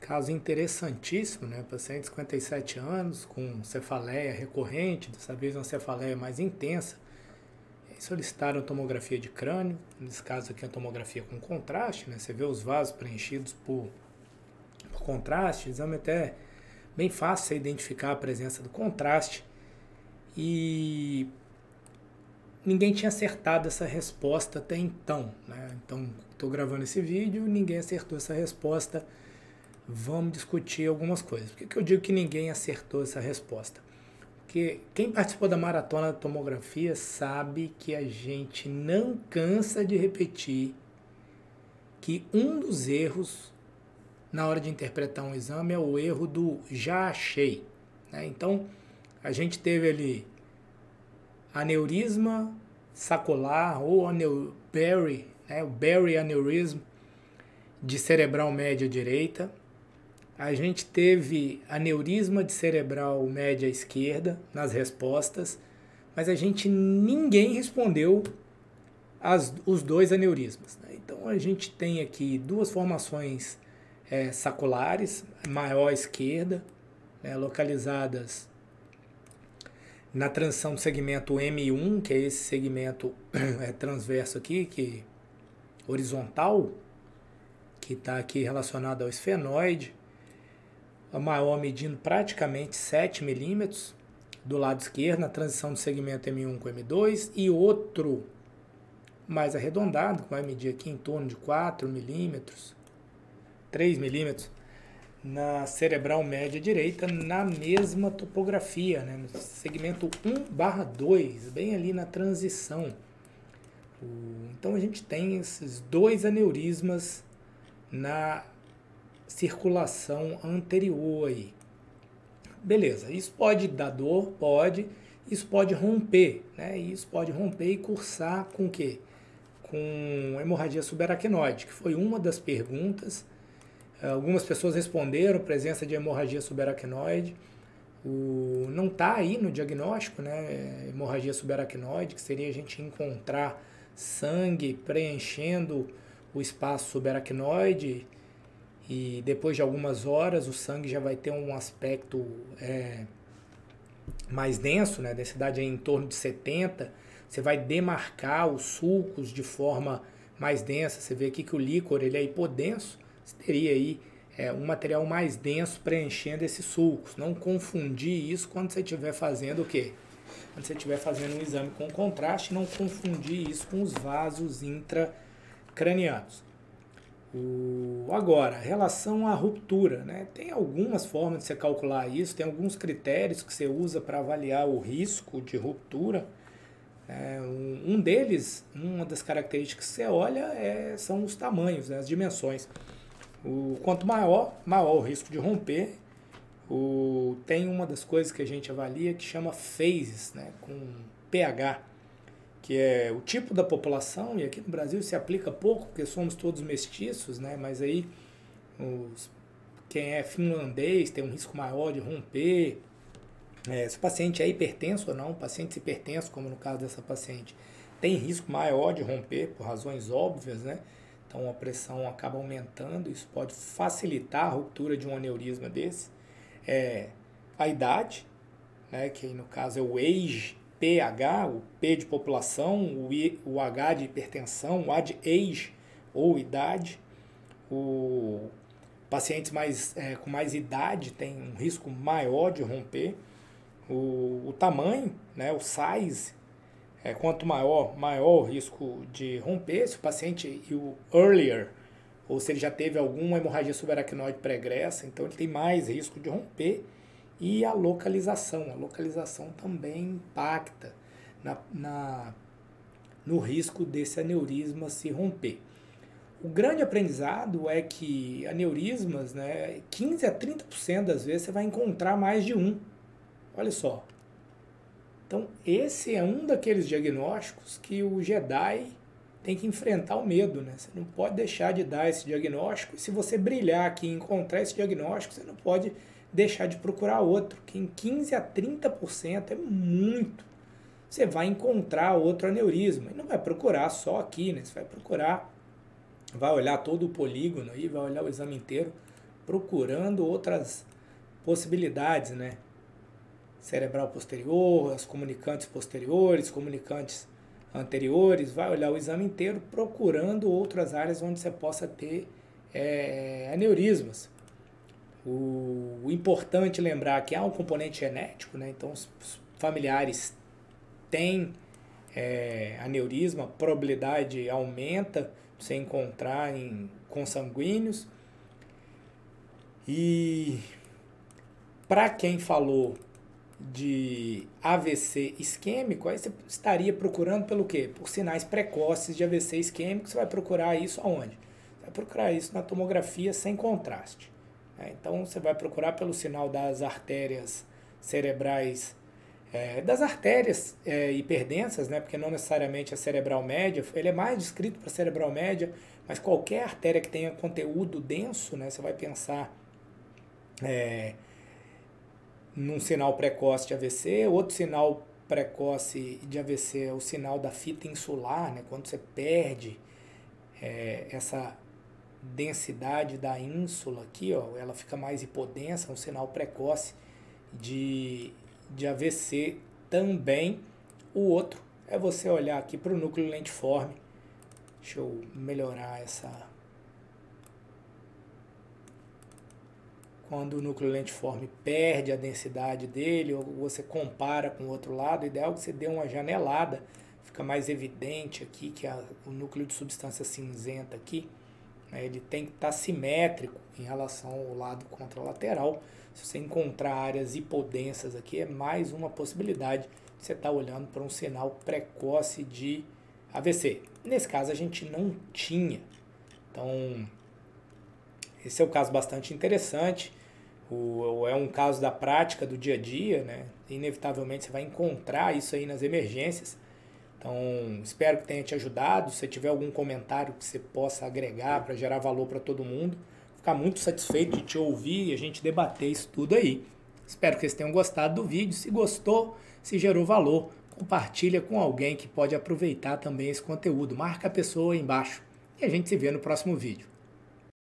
Caso interessantíssimo, né? Paciente de 57 anos com cefaleia recorrente, dessa vez uma cefaleia mais intensa. Solicitaram tomografia de crânio, nesse caso aqui a tomografia com contraste, né? Você vê os vasos preenchidos por contraste, exame até bem fácil você identificar a presença do contraste. E ninguém tinha acertado essa resposta até então, né? Então, estou gravando esse vídeo, ninguém acertou essa resposta. Vamos discutir algumas coisas. Por que eu digo que ninguém acertou essa resposta? Porque quem participou da maratona da tomografia sabe que a gente não cansa de repetir que um dos erros na hora de interpretar um exame é o erro do já achei, né? Então, a gente teve ali aneurisma sacular ou Berry, né? O Berry aneurisma de cerebral média direita. A gente teve aneurisma de cerebral média esquerda nas respostas, mas ninguém respondeu os dois aneurismas, né? Então a gente tem aqui duas formações saculares, maior esquerda, né, localizadas na transição do segmento M1, que é esse segmento transverso aqui, horizontal, que está aqui relacionado ao esfenoide. A maior medindo praticamente 7 milímetros do lado esquerdo, na transição do segmento M1 com M2, e outro mais arredondado, que vai medir aqui em torno de 4 milímetros, 3 milímetros, na cerebral média direita, na mesma topografia, né, no segmento 1/2, bem ali na transição. Então a gente tem esses dois aneurismas na circulação anterior aí. Beleza, isso pode dar dor? Pode. Isso pode romper, né? Isso pode romper e cursar com o quê? Com hemorragia subaracnoide, que foi uma das perguntas. Algumas pessoas responderam presença de hemorragia subaracnoide. Não está aí no diagnóstico, né? Hemorragia subaracnoide, que seria a gente encontrar sangue preenchendo o espaço subaracnoide, e depois de algumas horas o sangue já vai ter um aspecto mais denso, né? Densidade em torno de 70. Você vai demarcar os sulcos de forma mais densa. Você vê aqui que o líquor ele é hipodenso. Você teria aí um material mais denso preenchendo esses sulcos. Não confundir isso quando você estiver fazendo o quê? Quando você estiver fazendo um exame com contraste, não confundir isso com os vasos intracranianos. Agora, relação à ruptura, né? Tem algumas formas de você calcular isso, tem alguns critérios que você usa para avaliar o risco de ruptura. Um deles, uma das características que você olha são os tamanhos, né? As dimensões. Quanto maior o risco de romper. Tem uma das coisas que a gente avalia que chama phases, né? Com pH, que é o tipo da população, e aqui no Brasil se aplica pouco, porque somos todos mestiços, né? Mas aí quem é finlandês tem um risco maior de romper. Se o paciente é hipertenso ou não, pacientes hipertensos, como no caso dessa paciente, tem risco maior de romper, por razões óbvias, né? Então a pressão acaba aumentando, isso pode facilitar a ruptura de um aneurisma desse. A idade, né? Que no caso é o age, pH, o P de população, o H de hipertensão, o A de age ou idade. Pacientes com mais idade têm um risco maior de romper. O tamanho, né, o size, quanto maior o risco de romper. Se o paciente earlier, ou se ele já teve alguma hemorragia subaracnoide pregressa, então ele tem mais risco de romper. E a localização também impacta no risco desse aneurisma se romper. O grande aprendizado é que aneurismas, né, 15 a 30% das vezes você vai encontrar mais de um. Olha só. Então esse é um daqueles diagnósticos que o Jedi tem que enfrentar o medo, né? Você não pode deixar de dar esse diagnóstico. E se você brilhar aqui e encontrar esse diagnóstico, você não pode deixar de procurar outro, que em 15 a 30% é muito. Você vai encontrar outro aneurisma, e não vai procurar só aqui, né? Você vai olhar todo o polígono aí, vai olhar o exame inteiro procurando outras possibilidades, né? Cerebral posterior, as comunicantes posteriores, comunicantes anteriores, vai olhar o exame inteiro procurando outras áreas onde você possa ter aneurismas. O importante lembrar que há um componente genético, né? Então os familiares têm aneurisma, a probabilidade aumenta de você encontrar em consanguíneos. E para quem falou de AVC isquêmico, aí você estaria procurando pelo quê? Por sinais precoces de AVC isquêmico. Você vai procurar isso aonde? Você vai procurar isso na tomografia sem contraste. Então você vai procurar pelo sinal das artérias cerebrais, das artérias hiperdensas, né? Porque não necessariamente a cerebral média, ele é mais descrito para cerebral média, mas qualquer artéria que tenha conteúdo denso, né? Você vai pensar num sinal precoce de AVC. Outro sinal precoce de AVC é o sinal da fita insular, né? Quando você perde essa densidade da ínsula aqui, ó, ela fica mais hipodensa, é um sinal precoce de AVC também. O outro é você olhar aqui para o núcleo lentiforme. Deixa eu melhorar essa... Quando o núcleo lentiforme perde a densidade dele, ou você compara com o outro lado, o ideal é que você dê uma janelada, fica mais evidente aqui que o núcleo de substância cinzenta aqui, ele tem que estar simétrico em relação ao lado contralateral. Se você encontrar áreas hipodensas aqui, é mais uma possibilidade de você estar olhando para um sinal precoce de AVC. Nesse caso a gente não tinha. Então, esse é um caso bastante interessante. É um caso da prática do dia a dia, né? Inevitavelmente você vai encontrar isso aí nas emergências. Então, espero que tenha te ajudado. Se tiver algum comentário que você possa agregar para gerar valor para todo mundo, ficar muito satisfeito de te ouvir e a gente debater isso tudo aí. Espero que vocês tenham gostado do vídeo. Se gostou, se gerou valor, compartilha com alguém que pode aproveitar também esse conteúdo. Marca a pessoa aí embaixo e a gente se vê no próximo vídeo.